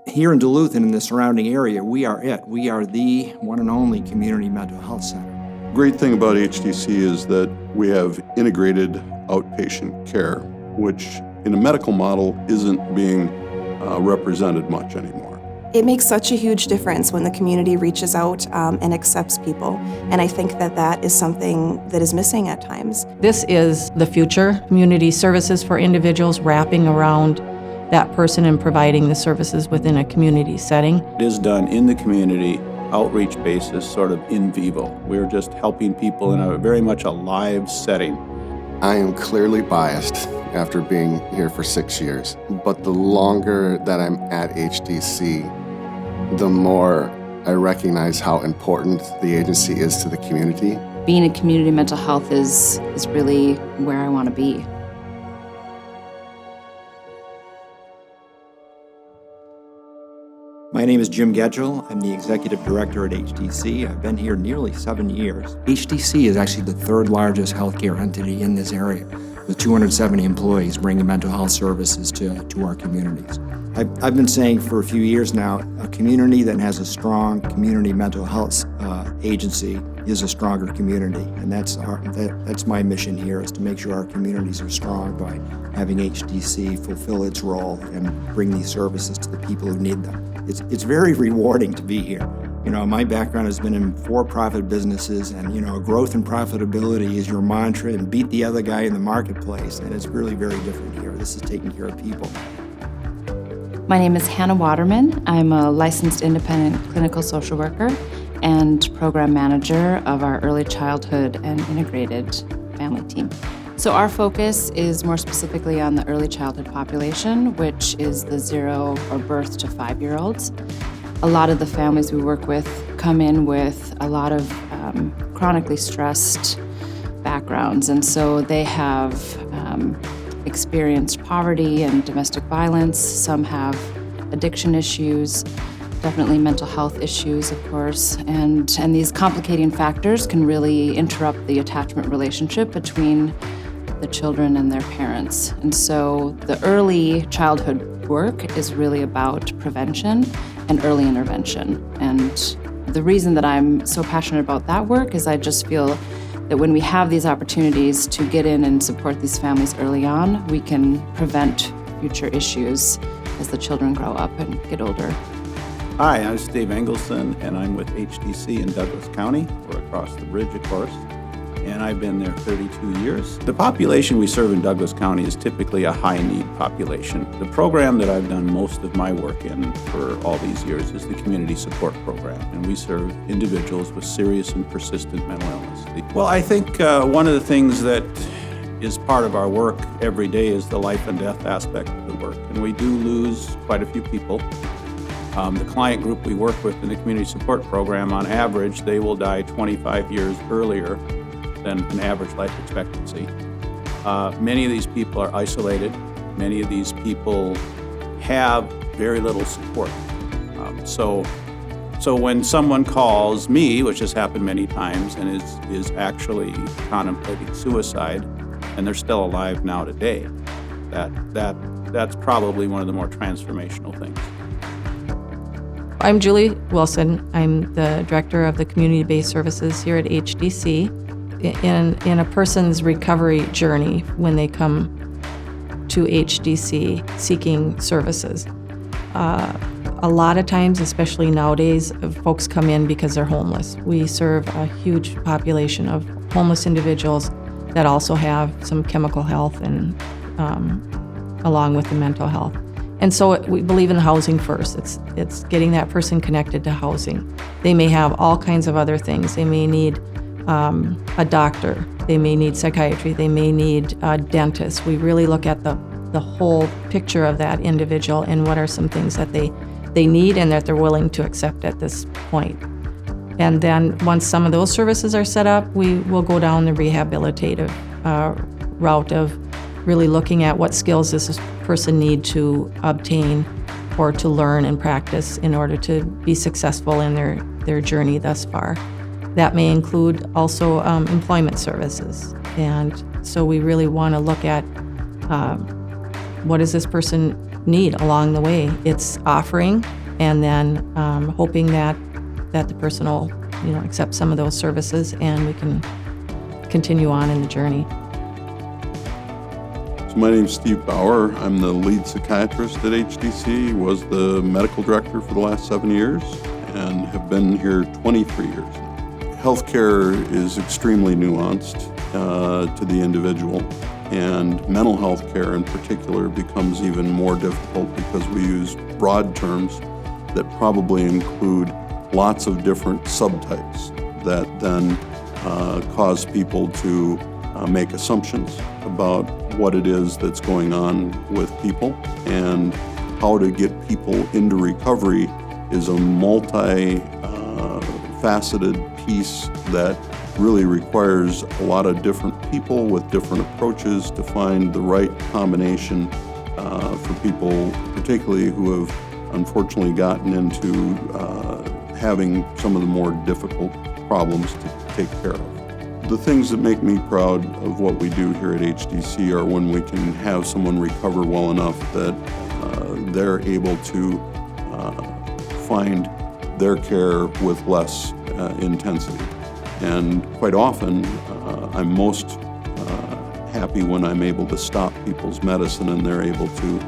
Here in Duluth and in the surrounding area, we are it. We are the one and only community mental health center. Great thing about HDC is that we have integrated outpatient care, which in a medical model isn't being represented much anymore. It makes such a huge difference when the community reaches out and accepts people, and I think that that is something that is missing at times. This is the future, community services for individuals wrapping around that person and providing the services within a community setting. It is done in the community, outreach basis, sort of in vivo. We're just helping people in a very much a live setting. I am clearly biased after being here for 6 years, but the longer that I'm at HDC, the more I recognize how important the agency is to the community. Being in community mental health is really where I want to be. My name is Jim Getchell. I'm the executive director at HDC. I've been here nearly 7 years. HDC is actually the third largest healthcare entity in this area, with 270 employees bringing mental health services to our communities. I've been saying for a few years now, a community that has a strong community mental health agency is a stronger community, and that's my mission here, is to make sure our communities are strong by having HDC fulfill its role and bring these services to the people who need them. It's very rewarding to be here. You know, my background has been in for-profit businesses, and growth and profitability is your mantra, and beat the other guy in the marketplace, and it's really very different here. This is taking care of people. My name is Hannah Waterman. I'm a licensed independent clinical social worker and program manager of our early childhood and integrated family team. So our focus is more specifically on the early childhood population, which is the 0 or birth to 5-year-olds. A lot of the families we work with come in with a lot of chronically stressed backgrounds, and so they have experienced poverty and domestic violence. Some have addiction issues, definitely mental health issues, of course, and these complicating factors can really interrupt the attachment relationship between the children and their parents. And so the early childhood work is really about prevention and early intervention. And the reason that I'm so passionate about that work is I just feel that when we have these opportunities to get in and support these families early on, we can prevent future issues as the children grow up and get older. Hi, I'm Steve Engelson, and I'm with HDC in Douglas County. We're across the bridge, of course, and I've been there 32 years. The population we serve in Douglas County is typically a high-need population. The program that I've done most of my work in for all these years is the Community Support Program, and we serve individuals with serious and persistent mental illness. Well, I think one of the things that is part of our work every day is the life and death aspect of the work, and we do lose quite a few people. The client group we work with in the Community Support Program, on average, they will die 25 years earlier than an average life expectancy. Many of these people are isolated. Many of these people have very little support. So when someone calls me, which has happened many times, and is actually contemplating suicide, and they're still alive now today, that's probably one of the more transformational things. I'm Julie Wilson. I'm the director of the community-based services here at HDC. In a person's recovery journey when they come to HDC seeking services, a lot of times, especially nowadays, folks come in because they're homeless. We serve a huge population of homeless individuals that also have some chemical health and along with the mental health. And so we believe in housing first. It's getting that person connected to housing. They may have all kinds of other things. They may need a doctor. They may need psychiatry. They may need a dentist. We really look at the whole picture of that individual and what are some things that they need and that they're willing to accept at this point. And then once some of those services are set up, we will go down the rehabilitative route of really looking at what skills does this person need to obtain or to learn and practice in order to be successful in their journey thus far. That may include also employment services. And so we really want to look at what does this person need along the way. It's offering and then hoping that the person will, accept some of those services and we can continue on in the journey. So my name's Steve Bauer. I'm the lead psychiatrist at HDC, was the medical director for the last 7 years, and have been here 23 years now. Healthcare is extremely nuanced to the individual, and mental health care in particular becomes even more difficult because we use broad terms that probably include lots of different subtypes that then cause people to make assumptions about what it is that's going on with people, and how to get people into recovery is a multi-faceted piece that really requires a lot of different people with different approaches to find the right combination for people, particularly who have unfortunately gotten into having some of the more difficult problems to take care of. The things that make me proud of what we do here at HDC are when we can have someone recover well enough that they're able to find their care with less intensity. And quite often, I'm most happy when I'm able to stop people's medicine and they're able to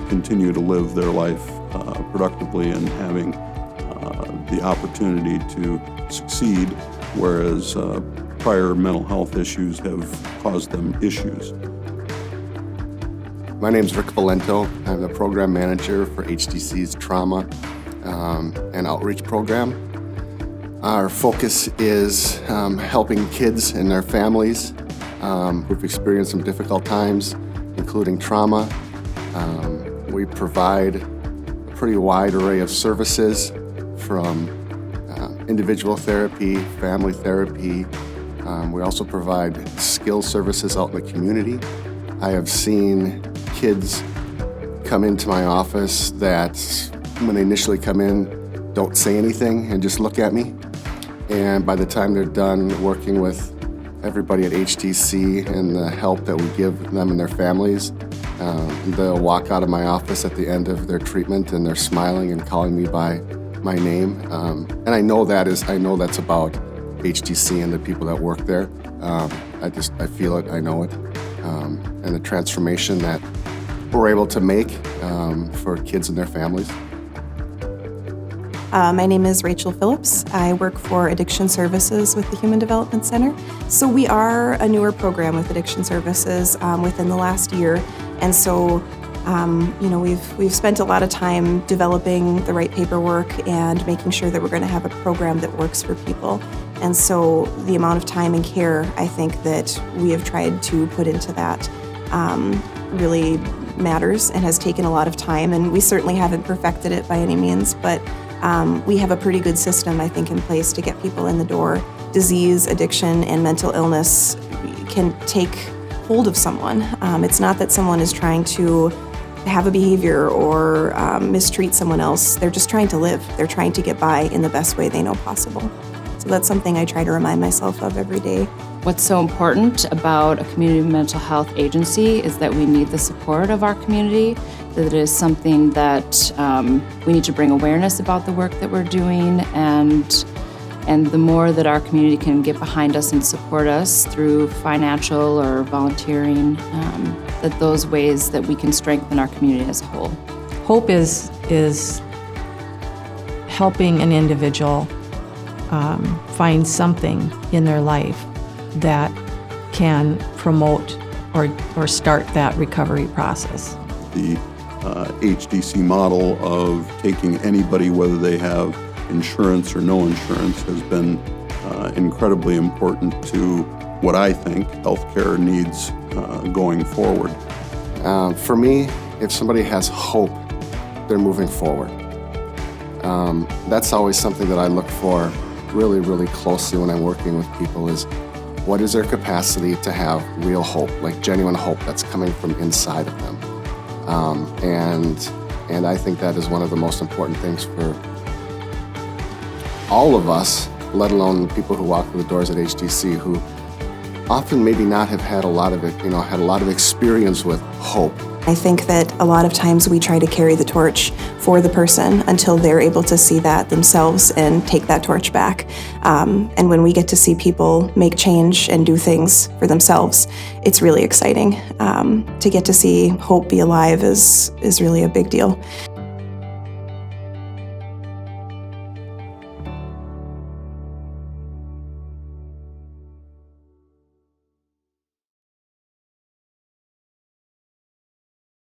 continue to live their life productively and having the opportunity to succeed, whereas prior mental health issues have caused them issues. My name's Rick Valento. I'm the program manager for HDC's Trauma and Outreach program. Our focus is helping kids and their families who've experienced some difficult times, including trauma. We provide a pretty wide array of services from individual therapy, family therapy. We also provide skills services out in the community. I have seen kids come into my office that, when they initially come in, don't say anything and just look at me. And by the time they're done working with everybody at HDC and the help that we give them and their families, they'll walk out of my office at the end of their treatment and they're smiling and calling me by my name. And I know that's about HDC and the people that work there. I feel it, I know it. And the transformation that we're able to make for kids and their families. My name is Rachel Phillips. I work for Addiction Services with the Human Development Center. So we are a newer program with Addiction Services within the last year. And so, we've spent a lot of time developing the right paperwork and making sure that we're going to have a program that works for people. And so the amount of time and care, I think, that we have tried to put into that really matters and has taken a lot of time. And we certainly haven't perfected it by any means, but we have a pretty good system, I think, in place to get people in the door. Disease, addiction, and mental illness can take hold of someone. It's not that someone is trying to have a behavior or mistreat someone else. They're just trying to live. They're trying to get by in the best way they know possible. So that's something I try to remind myself of every day. What's so important about a community mental health agency is that we need the support of our community, that it is something that we need to bring awareness about the work that we're doing, and the more that our community can get behind us and support us through financial or volunteering, that those ways that we can strengthen our community as a whole. Hope is helping an individual find something in their life that can promote or start that recovery process. The HDC model of taking anybody, whether they have insurance or no insurance, has been incredibly important to what I think healthcare needs going forward. For me, if somebody has hope, they're moving forward. That's always something that I look for really, really closely when I'm working with people is, what is their capacity to have real hope, like genuine hope that's coming from inside of them? And I think that is one of the most important things for all of us, let alone people who walk through the doors at HDC, who often maybe not have had a lot of experience with hope. I think that a lot of times we try to carry the torch for the person until they're able to see that themselves and take that torch back. And when we get to see people make change and do things for themselves, it's really exciting. To get to see hope be alive is really a big deal.